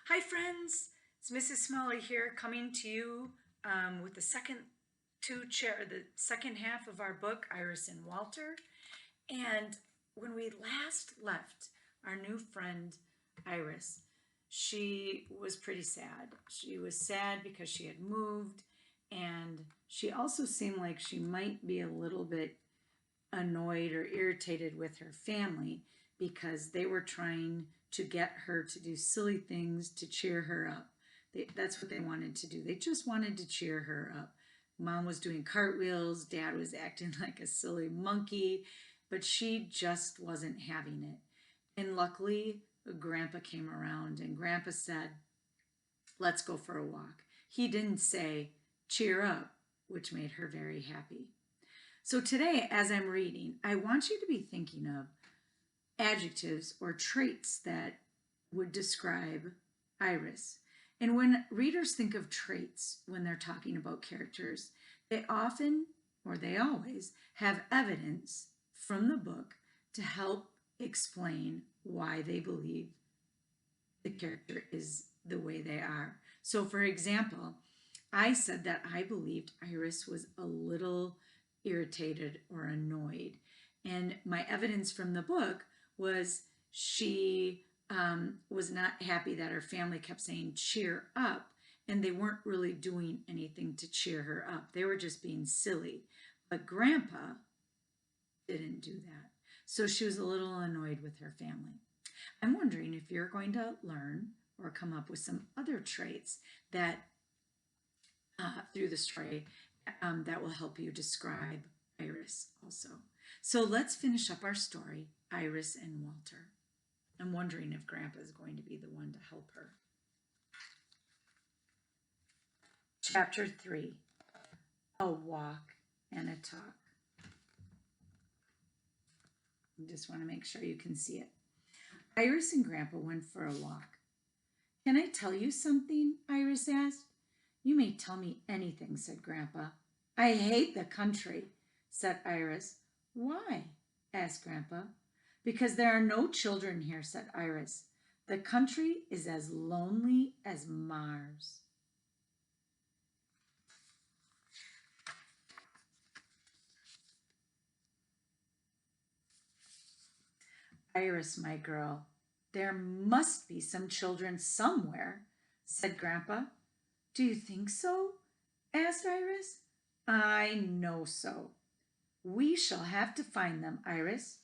Hi friends, it's Mrs. Smalley here coming to you with the second half of our book, Iris and Walter. And when we last left our new friend, Iris, she was pretty sad. She was sad because she had moved, and she also seemed like she might be a little bit annoyed or irritated with her family because they were trying to get her to do silly things to cheer her up. That's what they wanted to do. They just wanted to cheer her up. Mom was doing cartwheels, dad was acting like a silly monkey, but she just wasn't having it. And luckily, Grandpa came around and Grandpa said, "Let's go for a walk." He didn't say, "Cheer up," which made her very happy. So today, as I'm reading, I want you to be thinking of adjectives or traits that would describe Iris. And when readers think of traits when they're talking about characters, they often, or they always, have evidence from the book to help explain why they believe the character is the way they are. So for example, I said that I believed Iris was a little irritated or annoyed. And my evidence from the book was she was not happy that her family kept saying cheer up, and they weren't really doing anything to cheer her up. They were just being silly. But Grandpa didn't do that. So she was a little annoyed with her family. I'm wondering if you're going to learn or come up with some other traits that through the story that will help you describe Iris also. So let's finish up our story, Iris and Walter. I'm wondering if Grandpa is going to be the one to help her. Chapter 3, A Walk and a Talk. I just want to make sure you can see it. Iris and Grandpa went for a walk. "Can I tell you something?" Iris asked. "You may tell me anything," said Grandpa. "I hate the country," said Iris. "Why?" asked Grandpa. "Because there are no children here," said Iris. "The country is as lonely as Mars." "Iris, my girl, there must be some children somewhere," said Grandpa. "Do you think so?" asked Iris. "I know so. We shall have to find them, Iris.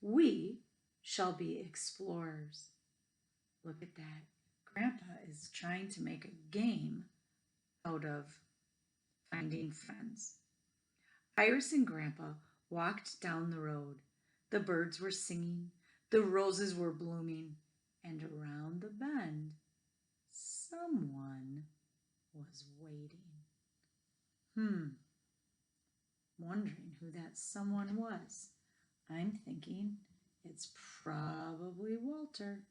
We shall be explorers." Look at that. Grandpa is trying to make a game out of finding friends. Iris and Grandpa walked down the road. The birds were singing, the roses were blooming, and around the bend, someone was waiting. Wondering who that someone was. I'm thinking it's probably Walter.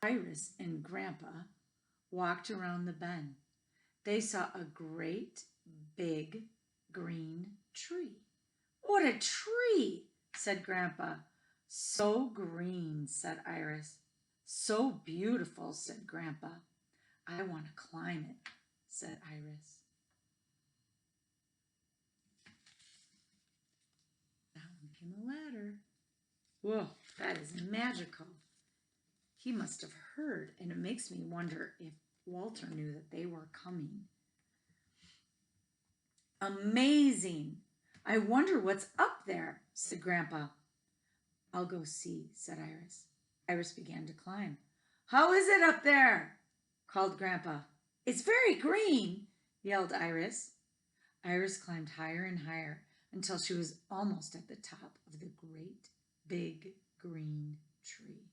Iris and Grandpa walked around the bend. They saw a great big green tree. "What a tree!" said Grandpa. "So green," said Iris. "So beautiful," said Grandpa. "I want to climb it," said Iris. Down came a ladder. Whoa, that is magical. He must have heard, and it makes me wonder if Walter knew that they were coming. "Amazing! I wonder what's up there," said Grandpa. "I'll go see," said Iris. Iris began to climb. "How is it up there?" called Grandpa. "It's very green," yelled Iris. Iris climbed higher and higher until she was almost at the top of the great big green tree.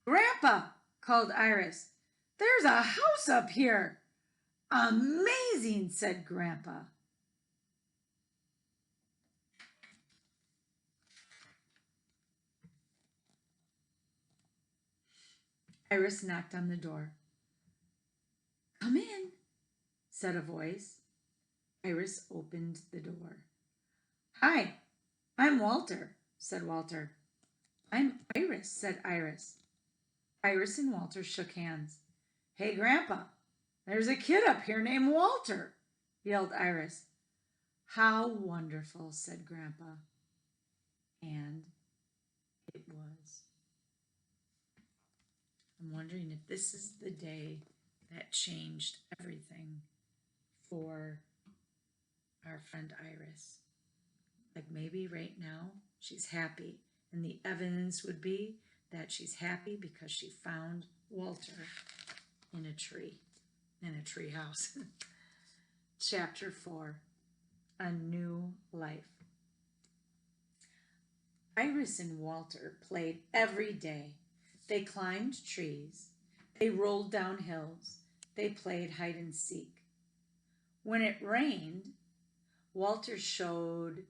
"Grandpa," called Iris, "there's a house up here." "Amazing," said Grandpa. Iris knocked on the door. "Come in," said a voice. Iris opened the door. Hi, I'm Walter, said Walter. I'm Iris, said Iris. Iris and Walter shook hands. Hey, Grandpa, there's a kid up here named Walter, yelled Iris. How wonderful, said Grandpa. And it was. I'm wondering if this is the day that changed everything for our friend Iris. Like maybe right now she's happy, and the evidence would be that she's happy because she found Walter in a tree house. Chapter 4, A New Life. Iris and Walter played every day. They climbed trees. They rolled down hills. They played hide and seek. When it rained, Walter showed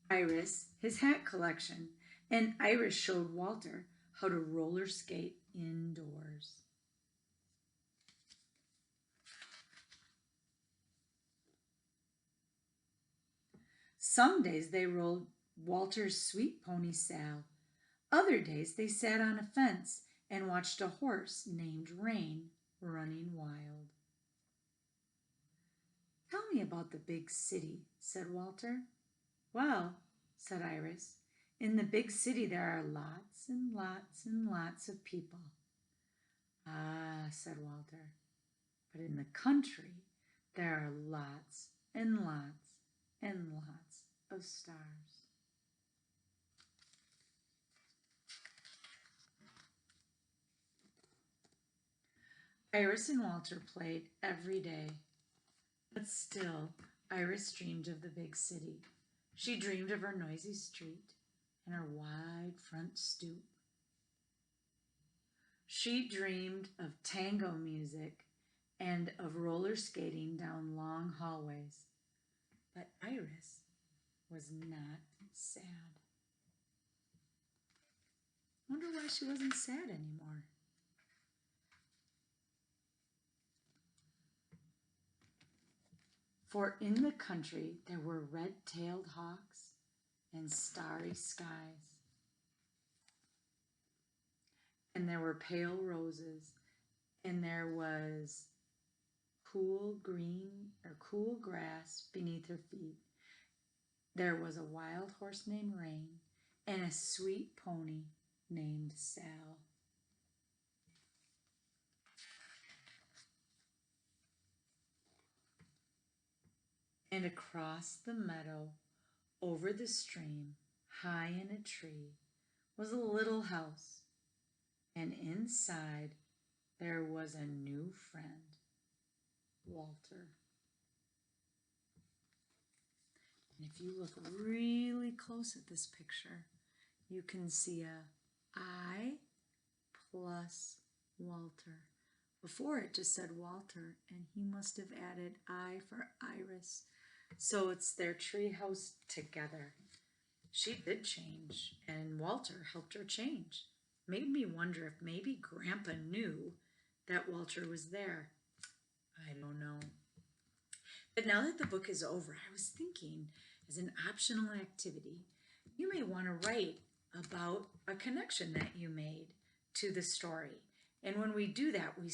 Iris his hat collection, and Iris showed Walter how to roller skate indoors. Some days they rode Walter's sweet pony Sal. Other days they sat on a fence and watched a horse named Rain running wild. Tell me about the big city, said Walter. Well, said Iris, in the big city there are lots and lots and lots of people. Ah, said Walter, but in the country there are lots and lots and lots of stars. Iris and Walter played every day, but still Iris dreamed of the big city. She dreamed of her noisy street and her wide front stoop. She dreamed of tango music and of roller skating down long hallways. But Iris was not sad. Wonder why she wasn't sad anymore. For in the country there were red-tailed hawks and starry skies. And there were pale roses, and there was cool green or cool grass beneath her feet. There was a wild horse named Rain and a sweet pony named Sal. And across the meadow, over the stream, high in a tree, was a little house, and inside there was a new friend, Walter. And if you look really close at this picture, you can see a I plus Walter. Before it just said Walter, and he must have added I for Iris. So it's their treehouse together. She did change, and Walter helped her change. Made me wonder if maybe Grandpa knew that Walter was there. I don't know. But now that the book is over, I was thinking as an optional activity, you may want to write about a connection that you made to the story. And when we do that, we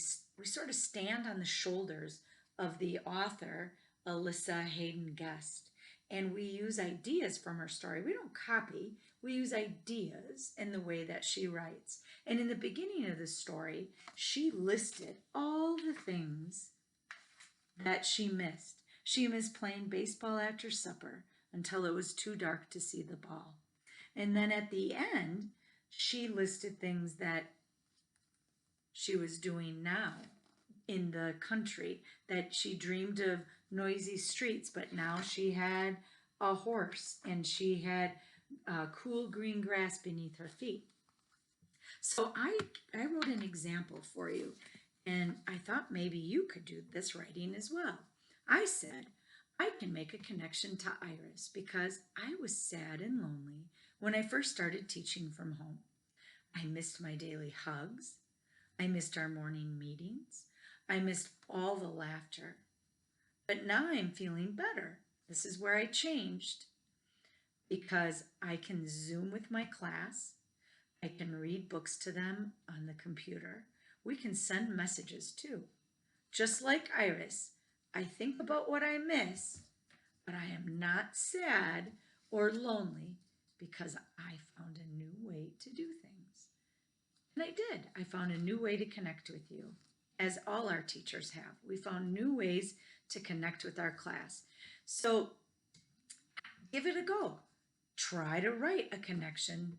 sort of stand on the shoulders of the author, Alyssa Hayden Guest, and we use ideas from her story. We don't copy, we use ideas in the way that she writes. And in the beginning of the story, she listed all the things that she missed. She missed playing baseball after supper until it was too dark to see the ball. And then at the end, she listed things that she was doing now in the country, that she dreamed of noisy streets, but now she had a horse and she had cool green grass beneath her feet. So I wrote an example for you, and I thought maybe you could do this writing as well. I said, I can make a connection to Iris because I was sad and lonely when I first started teaching from home. I missed my daily hugs. I missed our morning meetings. I missed all the laughter. But now I'm feeling better. This is where I changed. because I can Zoom with my class. I can read books to them on the computer. We can send messages too. Just like Iris, I think about what I miss, but I am not sad or lonely because I found a new way to do things. And I did. I found a new way to connect with you, as all our teachers have. We found new ways to connect with our class. So give it a go. Try to write a connection.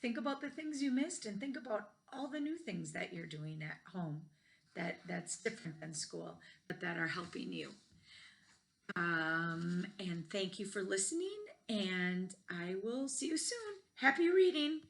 Think about the things you missed and think about all the new things that you're doing at home that's different than school, but that are helping you. And thank you for listening, and I will see you soon. Happy reading.